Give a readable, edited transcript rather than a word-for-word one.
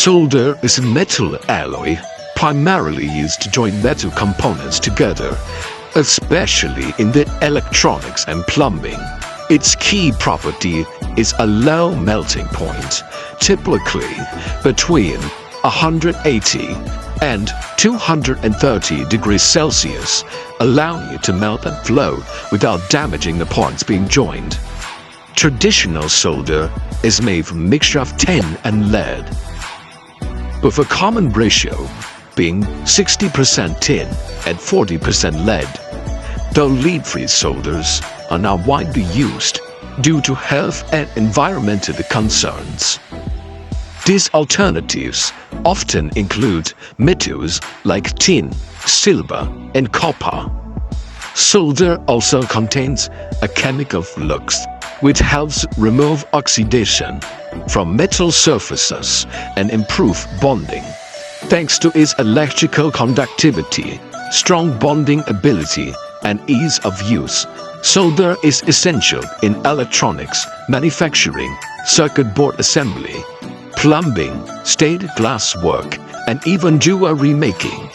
Solder is a metal alloy primarily used to join metal components together, especially in the electronics and plumbing. Its key property is a low melting point, typically between 180 and 230 degrees Celsius, allowing it to melt and flow without damaging the parts being joined. Traditional solder is made from a mixture of tin and lead, with a common ratio being 60% tin and 40% lead. Though lead-free solders are now widely used due to health and environmental concerns. These alternatives often include metals like tin, silver, and copper. Solder also contains a chemical flux which helps remove oxidation from metal surfaces and improve bonding. Thanks to its electrical conductivity, strong bonding ability, and ease of use, solder is essential in electronics, manufacturing, circuit board assembly, plumbing, stained glass work, and even jewelry making.